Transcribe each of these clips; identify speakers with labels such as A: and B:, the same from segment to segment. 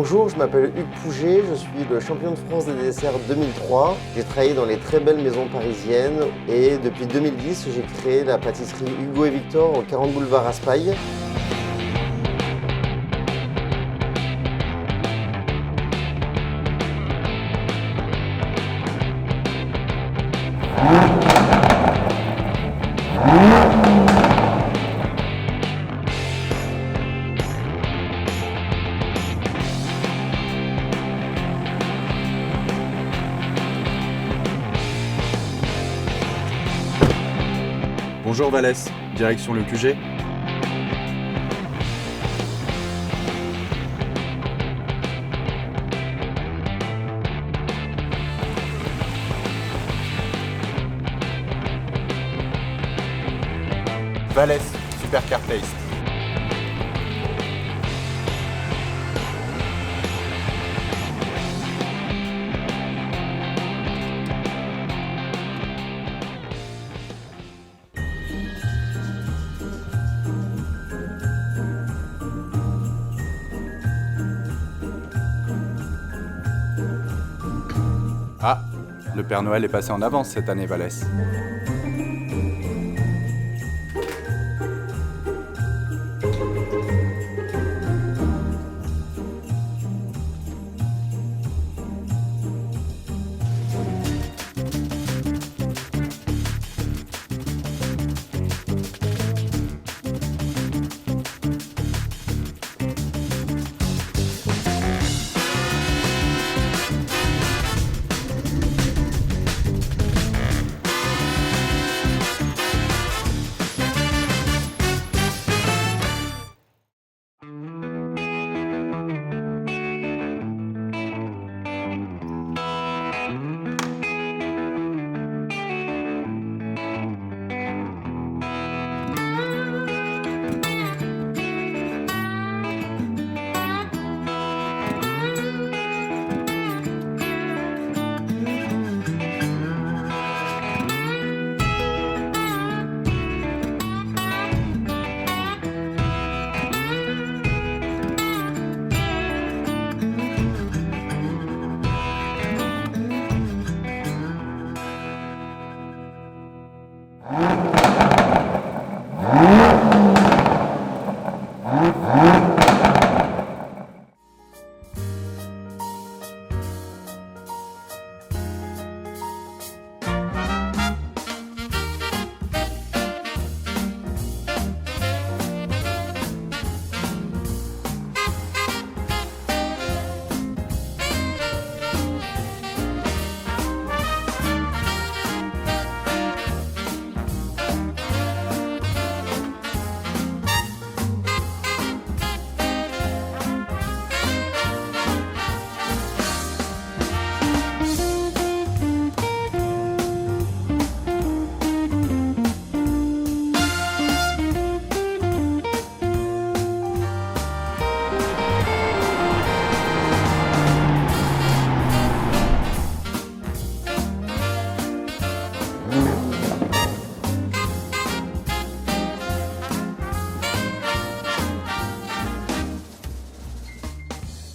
A: Bonjour, je m'appelle Hugues Pouget, je suis le champion de France des desserts 2003. J'ai travaillé dans les très belles maisons parisiennes et depuis 2010, j'ai créé la pâtisserie Hugo et Victor au 40 boulevard Raspail.
B: Bonjour Valès, direction le QG. Valès, Supercar Taste. Ah, le Père Noël est passé en avance cette année, Valès.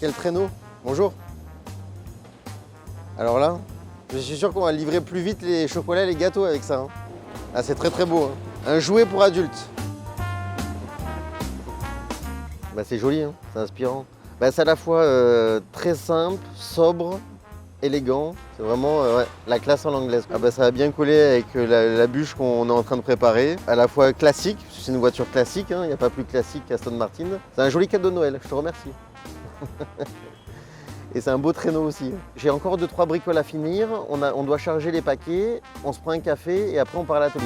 A: Quel traîneau! Bonjour! Alors là, je suis sûr qu'on va livrer plus vite les chocolats et les gâteaux avec ça. Hein. Ah, c'est très très beau. Hein. Un jouet pour adultes. Bah, c'est joli, hein, c'est inspirant. Bah, c'est à la fois très simple, sobre, élégant. C'est vraiment ouais, la classe en anglaise. Ah, bah, ça va bien coller avec la bûche qu'on est en train de préparer. À la fois classique, c'est une voiture classique, hein, il n'y a pas plus classique qu'Aston Martin. C'est un joli cadeau de Noël, je te remercie. Et c'est un beau traîneau aussi. J'ai encore 2-3 bricoles à finir. On doit charger les paquets, on se prend un café et après on part à l'atelier.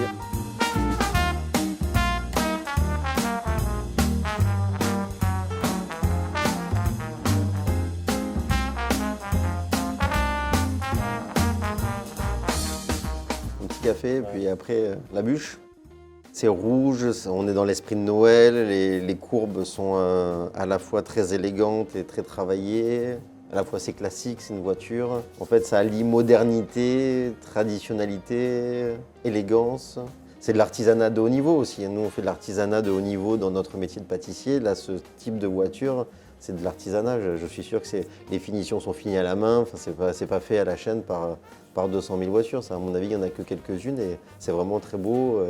A: Un petit café, puis après la bûche. C'est rouge, on est dans l'esprit de Noël, les courbes sont à la fois très élégantes et très travaillées. À la fois c'est classique, c'est une voiture. En fait ça allie modernité, traditionnalité, élégance. C'est de l'artisanat de haut niveau aussi. Nous on fait de l'artisanat de haut niveau dans notre métier de pâtissier. Là ce type de voiture, c'est de l'artisanat. Je suis sûr que les finitions sont finies à la main. Enfin, c'est pas fait à la chaîne par 200 000 voitures. Ça, à mon avis, il n'y en a que quelques-unes et c'est vraiment très beau.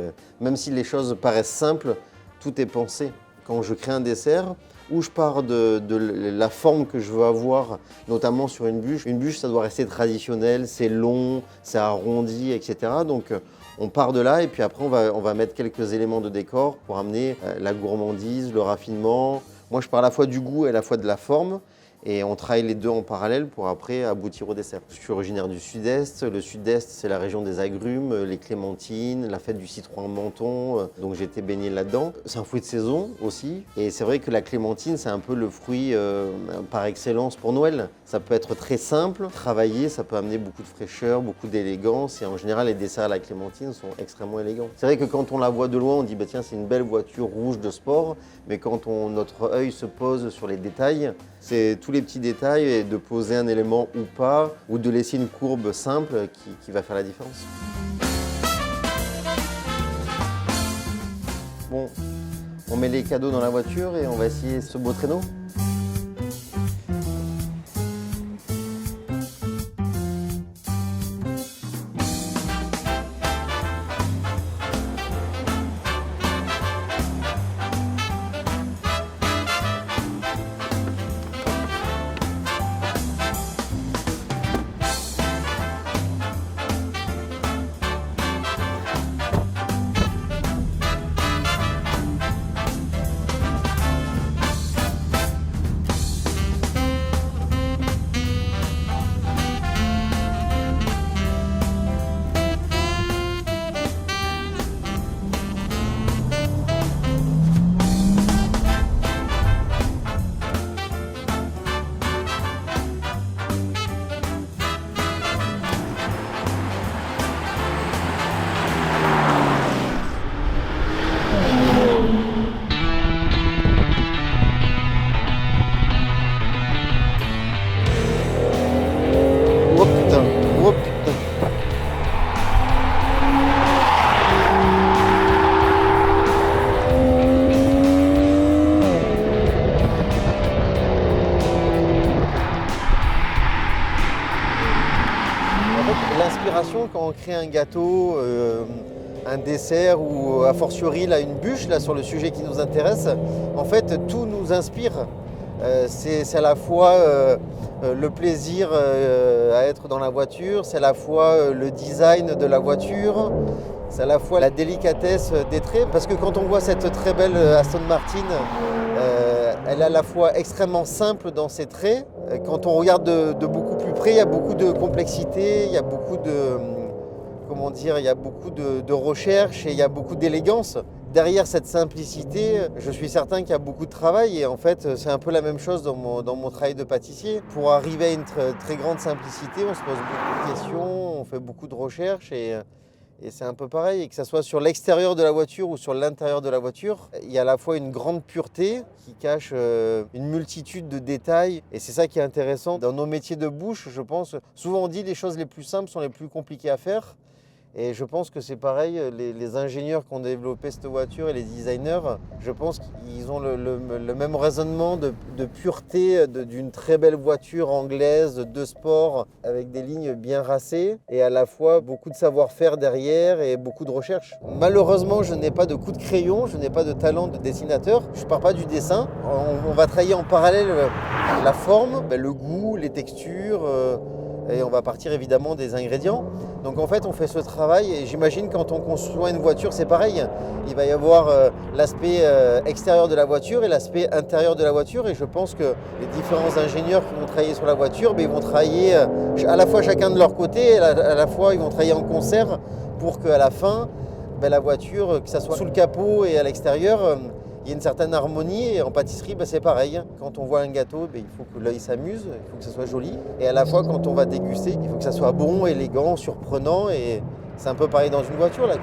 A: Même si les choses paraissent simples, tout est pensé. Quand je crée un dessert, où je pars de la forme que je veux avoir, notamment sur une bûche. Une bûche, ça doit rester traditionnel, c'est long, c'est arrondi, etc. Donc on part de là et puis après on va mettre quelques éléments de décor pour amener la gourmandise, le raffinement. Moi je pars à la fois du goût et à la fois de la forme. Et on travaille les deux en parallèle pour après aboutir au dessert. Je suis originaire du Sud-Est. Le Sud-Est, c'est la région des agrumes, les clémentines, la fête du citron en menton. Donc j'ai été baigné là-dedans. C'est un fruit de saison aussi. Et c'est vrai que la clémentine, c'est un peu le fruit par excellence pour Noël. Ça peut être très simple, travaillé, ça peut amener beaucoup de fraîcheur, beaucoup d'élégance. Et en général, les desserts à la clémentine sont extrêmement élégants. C'est vrai que quand on la voit de loin, on dit bah, tiens, c'est une belle voiture rouge de sport. Mais quand notre œil se pose sur les détails, c'est tous les petits détails et de poser un élément ou pas, ou de laisser une courbe simple qui va faire la différence. Bon, on met les cadeaux dans la voiture et on va essayer ce beau traîneau. L'inspiration, quand on crée un gâteau, un dessert ou a fortiori là, une bûche là, sur le sujet qui nous intéresse, en fait tout nous inspire. C'est à la fois le plaisir à être dans la voiture, c'est à la fois le design de la voiture, c'est à la fois la délicatesse des traits. Parce que quand on voit cette très belle Aston Martin, elle est à la fois extrêmement simple dans ses traits. Quand on regarde de beaucoup plus près, il y a beaucoup de complexité, il y a beaucoup de recherche et il y a beaucoup d'élégance. Derrière cette simplicité, je suis certain qu'il y a beaucoup de travail et en fait, c'est un peu la même chose dans mon travail de pâtissier. Pour arriver à une très grande simplicité, on se pose beaucoup de questions, on fait beaucoup de recherches et c'est un peu pareil. Et que ce soit sur l'extérieur de la voiture ou sur l'intérieur de la voiture, il y a à la fois une grande pureté qui cache une multitude de détails et c'est ça qui est intéressant. Dans nos métiers de bouche, je pense, souvent on dit les choses les plus simples sont les plus compliquées à faire. Et je pense que c'est pareil, les ingénieurs qui ont développé cette voiture et les designers, je pense qu'ils ont le même raisonnement de pureté d'une très belle voiture anglaise de sport avec des lignes bien racées et à la fois beaucoup de savoir-faire derrière et beaucoup de recherche. Malheureusement, je n'ai pas de coup de crayon, je n'ai pas de talent de dessinateur, je ne pars pas du dessin. On va travailler en parallèle la forme, le goût, les textures. Et on va partir évidemment des ingrédients. Donc en fait on fait ce travail et j'imagine quand on conçoit une voiture c'est pareil. Il va y avoir l'aspect extérieur de la voiture et l'aspect intérieur de la voiture et je pense que les différents ingénieurs qui vont travailler sur la voiture, ils vont travailler à la fois chacun de leur côté et à la fois ils vont travailler en concert pour qu'à la fin la voiture, que ce soit sous le capot et à l'extérieur, il y a une certaine harmonie et en pâtisserie, c'est pareil. Quand on voit un gâteau, il faut que l'œil s'amuse, il faut que ça soit joli. Et à la fois, quand on va déguster, il faut que ça soit bon, élégant, surprenant. Et c'est un peu pareil dans une voiture. Là,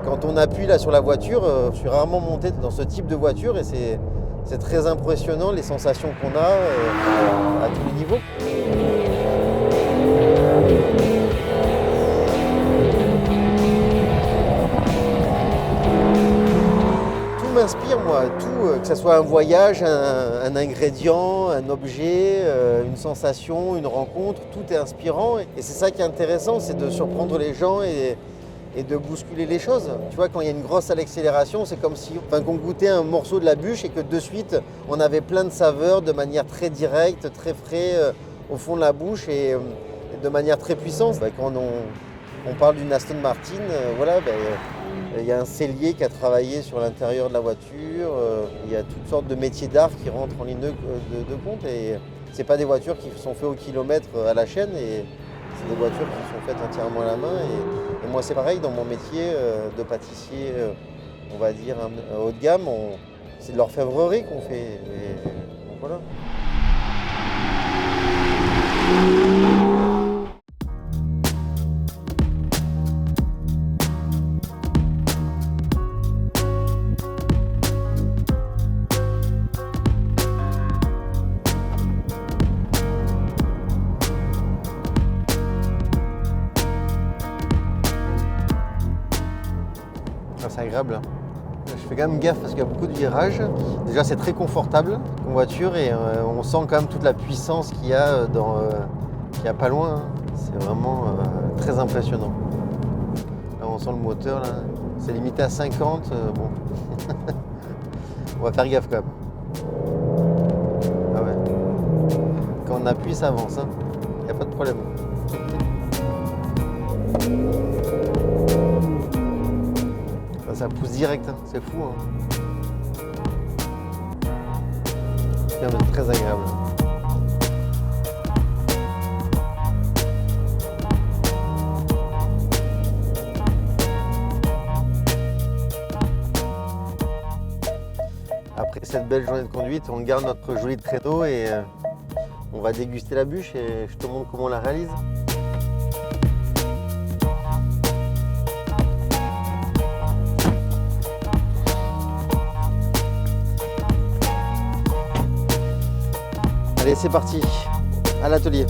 A: quand on appuie là, sur la voiture, je suis rarement monté dans ce type de voiture et c'est très impressionnant les sensations qu'on a à tous les niveaux. M'inspire moi, tout, que ce soit un voyage, un ingrédient, un objet, une sensation, une rencontre, tout est inspirant. Et c'est ça qui est intéressant, c'est de surprendre les gens et de bousculer les choses. Tu vois, quand il y a une grosse à l'accélération, c'est comme si qu'on goûtait un morceau de la bûche et que de suite, on avait plein de saveurs de manière très directe, très frais au fond de la bouche et de manière très puissante. Quand on parle d'une Aston Martin, il y a un sellier qui a travaillé sur l'intérieur de la voiture, il y a toutes sortes de métiers d'art qui rentrent en ligne de compte et c'est pas des voitures qui sont faites au kilomètre à la chaîne et c'est des voitures qui sont faites entièrement à la main et moi c'est pareil dans mon métier de pâtissier, on va dire haut de gamme, c'est de l'orfèvrerie qu'on fait. Et, donc voilà. C'est agréable. Je fais quand même gaffe parce qu'il y a beaucoup de virages. Déjà c'est très confortable en voiture et on sent quand même toute la puissance qu'il y a qu'il y a pas loin. C'est vraiment très impressionnant. Là on sent le moteur, là. C'est limité à 50. Bon. On va faire gaffe quand même. Ah ouais. Quand on appuie ça avance. Il n'y a pas de problème. Ça pousse direct, c'est fou. C'est très agréable. Après cette belle journée de conduite, on garde notre joli traîneau et on va déguster la bûche et je te montre comment on la réalise. Allez, c'est parti, à l'atelier.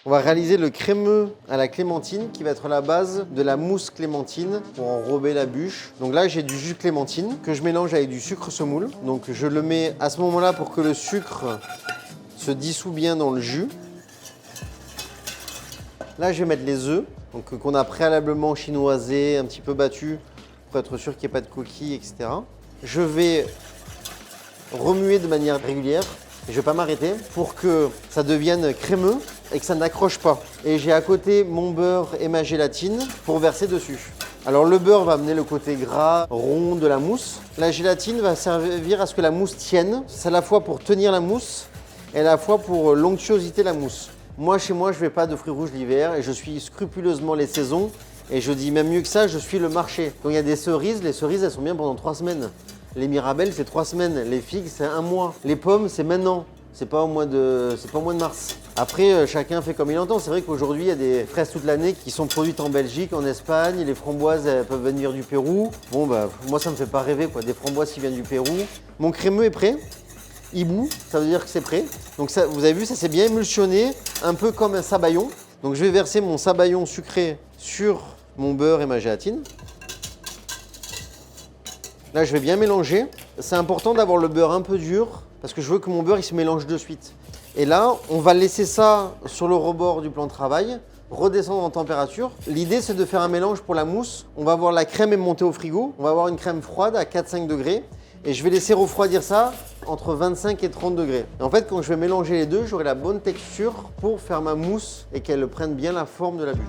A: On va réaliser le crémeux à la clémentine qui va être la base de la mousse clémentine pour enrober la bûche. Donc là, j'ai du jus de clémentine que je mélange avec du sucre semoule. Donc je le mets à ce moment-là pour que le sucre se dissout bien dans le jus. Là, je vais mettre les œufs qu'on a préalablement chinoisés, un petit peu battus pour être sûr qu'il n'y ait pas de coquilles, etc. Je vais remuer de manière régulière et je ne vais pas m'arrêter pour que ça devienne crémeux et que ça n'accroche pas. Et j'ai à côté mon beurre et ma gélatine pour verser dessus. Alors le beurre va amener le côté gras, rond de la mousse. La gélatine va servir à ce que la mousse tienne. C'est à la fois pour tenir la mousse et à la fois pour l'onctuosité de la mousse. Moi, chez moi, je ne fais pas de fruits rouges l'hiver et je suis scrupuleusement les saisons. Et je dis même mieux que ça, je suis le marché. Quand il y a des cerises, les cerises, elles sont bien pendant 3 semaines. Les mirabelles, c'est 3 semaines. Les figues, c'est 1 mois. Les pommes, c'est maintenant. C'est pas au mois de mars. Après, chacun fait comme il entend. C'est vrai qu'aujourd'hui, il y a des fraises toute l'année qui sont produites en Belgique, en Espagne. Les framboises, elles peuvent venir du Pérou. Bon, moi, ça me fait pas rêver, quoi. Des framboises qui viennent du Pérou. Mon crémeux est prêt. Il bout, ça veut dire que c'est prêt. Donc ça, vous avez vu, ça s'est bien émulsionné, un peu comme un sabayon. Donc je vais verser mon sabayon sucré sur mon beurre et ma gélatine. Là, je vais bien mélanger. C'est important d'avoir le beurre un peu dur parce que je veux que mon beurre il se mélange de suite. Et là, on va laisser ça sur le rebord du plan de travail, redescendre en température. L'idée, c'est de faire un mélange pour la mousse. On va voir la crème est montée au frigo. On va avoir une crème froide à 4-5 degrés. Et je vais laisser refroidir ça entre 25 et 30 degrés. Et en fait, quand je vais mélanger les deux, j'aurai la bonne texture pour faire ma mousse et qu'elle prenne bien la forme de la bûche.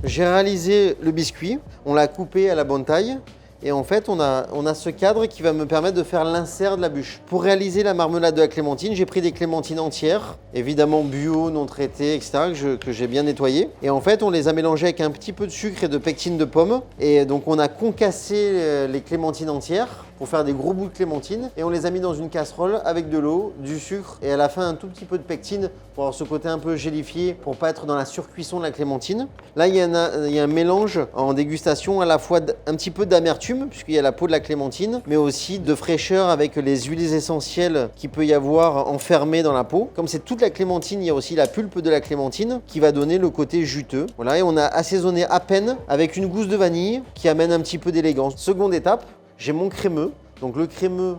A: J'ai réalisé le biscuit, on l'a coupé à la bonne taille. Et en fait, on a ce cadre qui va me permettre de faire l'insert de la bûche. Pour réaliser la marmelade de la clémentine, j'ai pris des clémentines entières, évidemment bio, non traitées, etc., que j'ai bien nettoyées. Et en fait, on les a mélangées avec un petit peu de sucre et de pectine de pomme. Et donc, on a concassé les clémentines entières pour faire des gros bouts de clémentine et on les a mis dans une casserole avec de l'eau, du sucre et à la fin un tout petit peu de pectine pour avoir ce côté un peu gélifié pour pas être dans la surcuisson de la clémentine. Là, il y a un mélange en dégustation à la fois un petit peu d'amertume puisqu'il y a la peau de la clémentine, mais aussi de fraîcheur avec les huiles essentielles qu'il peut y avoir enfermées dans la peau. Comme c'est toute la clémentine, il y a aussi la pulpe de la clémentine qui va donner le côté juteux. Voilà, et on a assaisonné à peine avec une gousse de vanille qui amène un petit peu d'élégance. Seconde étape, j'ai mon crémeux. Donc le crémeux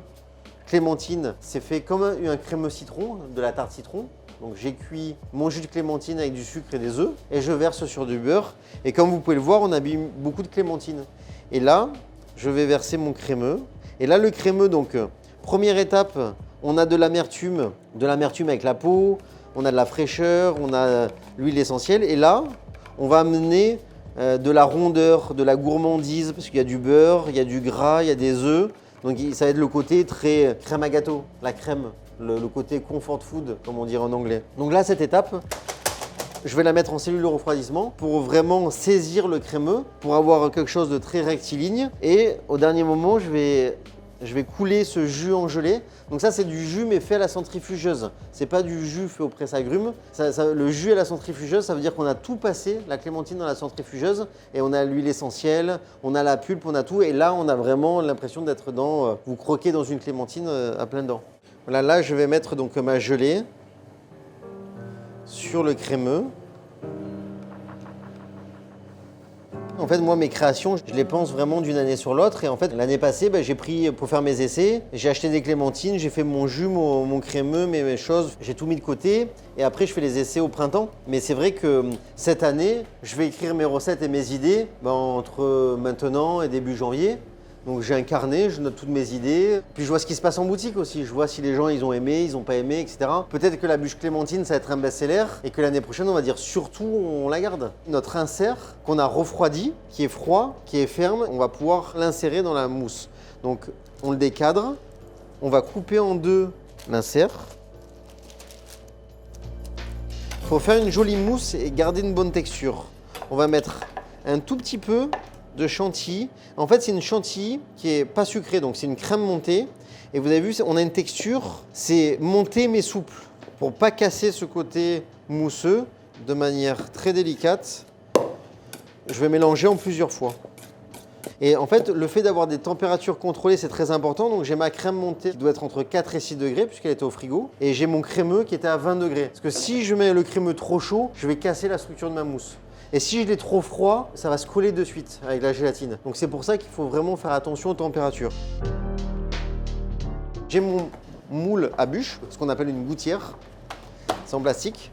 A: clémentine, c'est fait comme un crémeux citron, de la tarte citron. Donc j'ai cuit mon jus de clémentine avec du sucre et des œufs et je verse sur du beurre. Et comme vous pouvez le voir, on a mis beaucoup de clémentine. Et là, je vais verser mon crémeux. Et là, le crémeux, donc première étape, on a de l'amertume avec la peau, on a de la fraîcheur, on a l'huile essentielle. Et là, on va amener de la rondeur, de la gourmandise, parce qu'il y a du beurre, il y a du gras, il y a des œufs. Donc ça va être le côté très crème à gâteau, la crème, le côté comfort food, comme on dirait en anglais. Donc là, cette étape, je vais la mettre en cellule de refroidissement pour vraiment saisir le crémeux, pour avoir quelque chose de très rectiligne. Et au dernier moment, je vais couler ce jus en gelée. Donc ça, c'est du jus mais fait à la centrifugeuse. C'est pas du jus fait au presse-agrumes. Le jus à la centrifugeuse, ça veut dire qu'on a tout passé, la clémentine dans la centrifugeuse, et on a l'huile essentielle, on a la pulpe, on a tout. Et là, on a vraiment l'impression d'être vous croquez dans une clémentine à plein dents. Voilà, là, je vais mettre donc ma gelée sur le crémeux. En fait, moi, mes créations, je les pense vraiment d'une année sur l'autre. Et en fait, l'année passée, j'ai pris pour faire mes essais, j'ai acheté des clémentines, j'ai fait mon jus, mon crémeux, mes choses, j'ai tout mis de côté. Et après, je fais les essais au printemps. Mais c'est vrai que cette année, je vais écrire mes recettes et mes idées entre maintenant et début janvier. Donc j'ai un carnet, je note toutes mes idées, puis je vois ce qui se passe en boutique aussi, je vois si les gens ils ont aimé, ils n'ont pas aimé, etc. Peut-être que la bûche clémentine ça va être un best-seller et que l'année prochaine on va dire surtout on la garde. Notre insert qu'on a refroidi, qui est froid, qui est ferme, on va pouvoir l'insérer dans la mousse. Donc on le décadre, on va couper en deux l'insert. Pour faire une jolie mousse et garder une bonne texture, on va mettre un tout petit peu de chantilly. En fait, c'est une chantilly qui est pas sucrée, donc c'est une crème montée. Et vous avez vu, on a une texture, c'est monté mais souple, pour pas casser ce côté mousseux de manière très délicate. Je vais mélanger en plusieurs fois. Et en fait, le fait d'avoir des températures contrôlées, c'est très important. Donc j'ai ma crème montée qui doit être entre 4 et 6 degrés puisqu'elle était au frigo. Et j'ai mon crémeux qui était à 20 degrés. Parce que si je mets le crémeux trop chaud, je vais casser la structure de ma mousse. Et si je l'ai trop froid, ça va se coller de suite avec la gélatine. Donc c'est pour ça qu'il faut vraiment faire attention aux températures. J'ai mon moule à bûche, ce qu'on appelle une gouttière. C'est en plastique.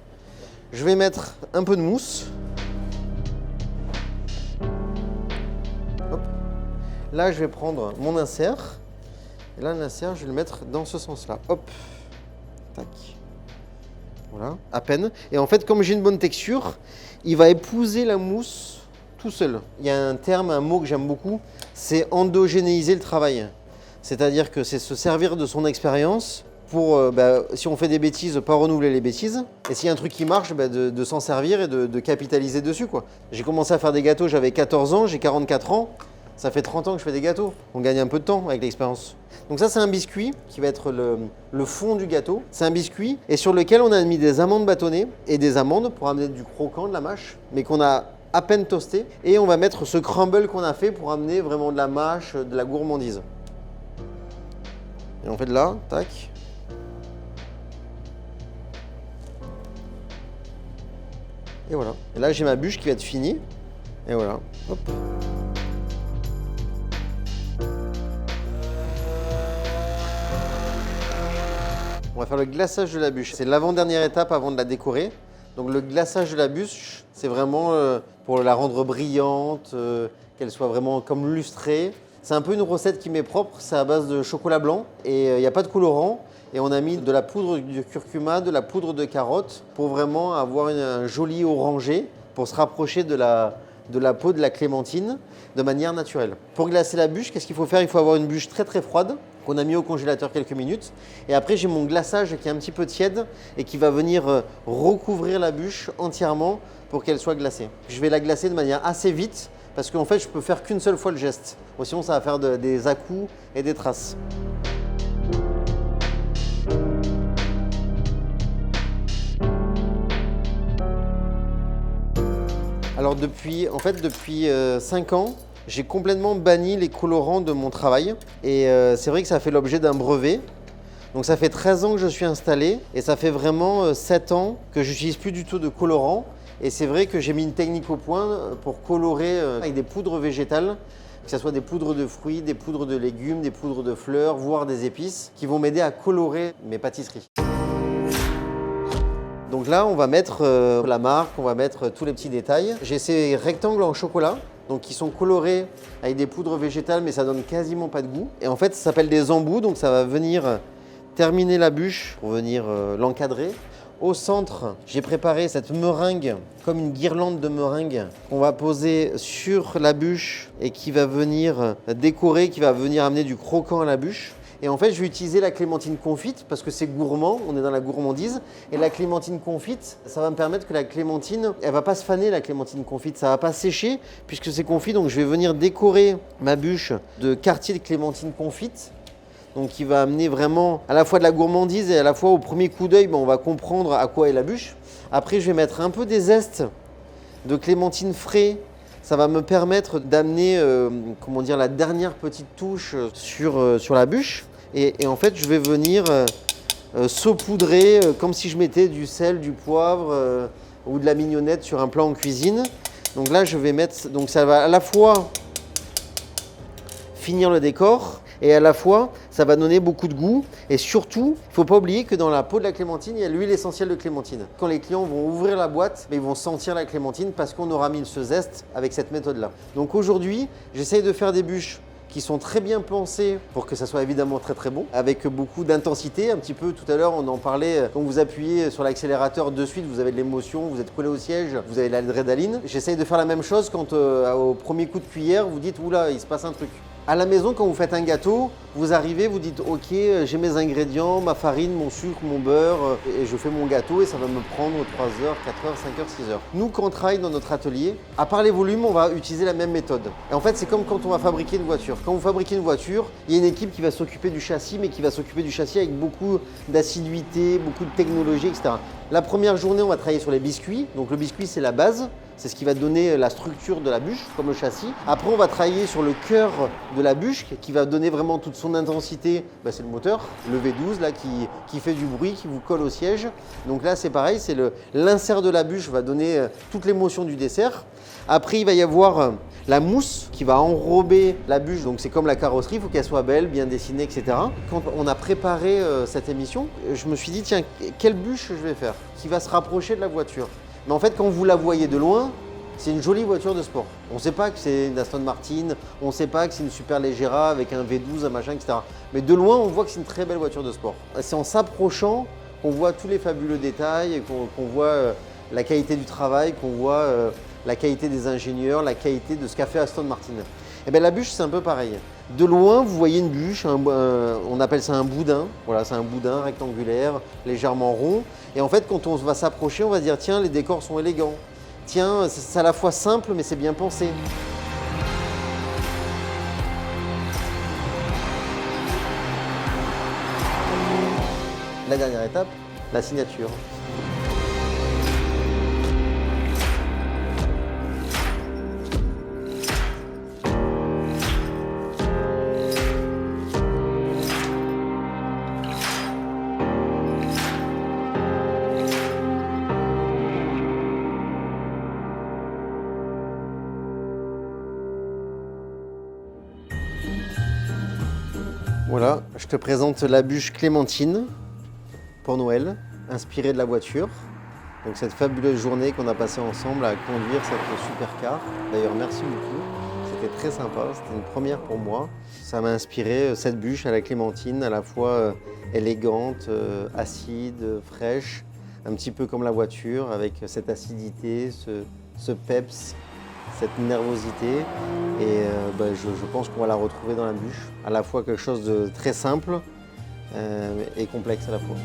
A: Je vais mettre un peu de mousse. Hop. Là, je vais prendre mon insert. Et là, l'insert, je vais le mettre dans ce sens-là. Hop. Tac. Voilà, à peine. Et en fait, comme j'ai une bonne texture, il va épouser la mousse tout seul. Il y a un mot que j'aime beaucoup, c'est endogénéiser le travail. C'est-à-dire que c'est se servir de son expérience pour, si on fait des bêtises, pas renouveler les bêtises. Et s'il y a un truc qui marche, de s'en servir et de capitaliser dessus, quoi. J'ai commencé à faire des gâteaux, j'avais 14 ans, j'ai 44 ans. Ça fait 30 ans que je fais des gâteaux. On gagne un peu de temps avec l'expérience. Donc ça, c'est un biscuit qui va être le fond du gâteau. C'est un biscuit et sur lequel on a mis des amandes bâtonnées et des amandes pour amener du croquant, de la mâche, mais qu'on a à peine toasté. Et on va mettre ce crumble qu'on a fait pour amener vraiment de la mâche, de la gourmandise. Et on fait de là, tac. Et voilà. Et là, j'ai ma bûche qui va être finie. Et voilà. Hop. On va faire le glaçage de la bûche. C'est l'avant-dernière étape avant de la décorer. Donc le glaçage de la bûche, c'est vraiment pour la rendre brillante, qu'elle soit vraiment comme lustrée. C'est un peu une recette qui m'est propre, c'est à base de chocolat blanc et il n'y a pas de colorant. Et on a mis de la poudre de curcuma, de la poudre de carotte pour vraiment avoir un joli orangé, pour se rapprocher de la peau de la clémentine de manière naturelle. Pour glacer la bûche, qu'est-ce qu'il faut faire? Il faut avoir une bûche très très froide qu'on a mis au congélateur quelques minutes. Et après, j'ai mon glaçage qui est un petit peu tiède et qui va venir recouvrir la bûche entièrement pour qu'elle soit glacée. Je vais la glacer de manière assez vite parce qu'en fait, je peux faire qu'une seule fois le geste. Bon, sinon, ça va faire des à-coups et des traces. Alors depuis 5 ans, j'ai complètement banni les colorants de mon travail. Et c'est vrai que ça fait l'objet d'un brevet. Donc ça fait 13 ans que je suis installé et ça fait vraiment 7 ans que je n'utilise plus du tout de colorant. Et c'est vrai que j'ai mis une technique au point pour colorer avec des poudres végétales, que ce soit des poudres de fruits, des poudres de légumes, des poudres de fleurs, voire des épices, qui vont m'aider à colorer mes pâtisseries. Donc là, on va mettre la marque, on va mettre tous les petits détails. J'ai ces rectangles en chocolat, donc qui sont colorés avec des poudres végétales, mais ça donne quasiment pas de goût. Et en fait, ça s'appelle des embouts, donc ça va venir terminer la bûche pour venir l'encadrer. Au centre, j'ai préparé cette meringue comme une guirlande de meringue qu'on va poser sur la bûche et qui va venir décorer, qui va venir amener du croquant à la bûche. Et en fait, je vais utiliser la clémentine confite parce que c'est gourmand, on est dans la gourmandise. Et la clémentine confite, ça va me permettre que la clémentine, elle va pas se faner la clémentine confite, ça va pas sécher puisque c'est confit. Donc je vais venir décorer ma bûche de quartier de clémentine confite. Donc qui va amener vraiment à la fois de la gourmandise et à la fois au premier coup d'œil, on va comprendre à quoi est la bûche. Après, je vais mettre un peu des zestes de clémentine frais. Ça va me permettre d'amener la dernière petite touche sur la bûche. Et en fait, je vais venir saupoudrer comme si je mettais du sel, du poivre ou de la mignonnette sur un plat en cuisine. Donc là, je vais mettre. Donc ça va à la fois finir le décor et à la fois, ça va donner beaucoup de goût. Et surtout, il ne faut pas oublier que dans la peau de la clémentine, il y a l'huile essentielle de clémentine. Quand les clients vont ouvrir la boîte, ils vont sentir la clémentine parce qu'on aura mis ce zeste avec cette méthode-là. Donc aujourd'hui, j'essaye de faire des bûches qui sont très bien pensées pour que ça soit évidemment très très bon, avec beaucoup d'intensité. Un petit peu tout à l'heure, on en parlait, quand vous appuyez sur l'accélérateur de suite, vous avez de l'émotion, vous êtes collé au siège, vous avez l'adrénaline. J'essaye de faire la même chose quand au premier coup de cuillère, vous dites « Oula, il se passe un truc ». À la maison, quand vous faites un gâteau, vous arrivez, vous dites « Ok, j'ai mes ingrédients, ma farine, mon sucre, mon beurre, et je fais mon gâteau et ça va me prendre 3 heures, 4 heures, 5 heures, 6 heures. » Nous, quand on travaille dans notre atelier, à part les volumes, on va utiliser la même méthode. Et en fait, c'est comme quand on va fabriquer une voiture. Quand vous fabriquez une voiture, il y a une équipe qui va s'occuper du châssis, mais qui va s'occuper du châssis avec beaucoup d'assiduité, beaucoup de technologie, etc. La première journée, on va travailler sur les biscuits. Donc le biscuit, c'est la base. C'est ce qui va donner la structure de la bûche, comme le châssis. Après, on va travailler sur le cœur de la bûche, qui va donner vraiment toute son intensité. C'est le moteur, le V12, là, qui fait du bruit, qui vous colle au siège. Donc là, c'est pareil, c'est l'insert de la bûche va donner toute l'émotion du dessert. Après, il va y avoir la mousse qui va enrober la bûche. Donc c'est comme la carrosserie, il faut qu'elle soit belle, bien dessinée, etc. Quand on a préparé cette émission, je me suis dit, tiens, quelle bûche je vais faire qui va se rapprocher de la voiture. Mais en fait, quand vous la voyez de loin, c'est une jolie voiture de sport. On ne sait pas que c'est une Aston Martin, on ne sait pas que c'est une Superleggera avec un V12, un machin, etc. Mais de loin, on voit que c'est une très belle voiture de sport. C'est en s'approchant qu'on voit tous les fabuleux détails, qu'on voit la qualité du travail, qu'on voit la qualité des ingénieurs, la qualité de ce qu'a fait Aston Martin. Et bien la bûche, c'est un peu pareil. De loin, vous voyez une bûche, on appelle ça un boudin. Voilà, c'est un boudin rectangulaire, légèrement rond. Et en fait, quand on va s'approcher, on va se dire, tiens, les décors sont élégants. Tiens, c'est à la fois simple, mais c'est bien pensé. La dernière étape, la signature. Voilà, je te présente la bûche Clémentine pour Noël, inspirée de la voiture. Donc cette fabuleuse journée qu'on a passée ensemble à conduire cette supercar. D'ailleurs, merci beaucoup. C'était très sympa, c'était une première pour moi. Ça m'a inspiré cette bûche à la Clémentine, à la fois élégante, acide, fraîche, un petit peu comme la voiture, avec cette acidité, ce peps, cette nervosité. Et je pense qu'on va la retrouver dans la bûche. À la fois quelque chose de très simple et complexe à la fois.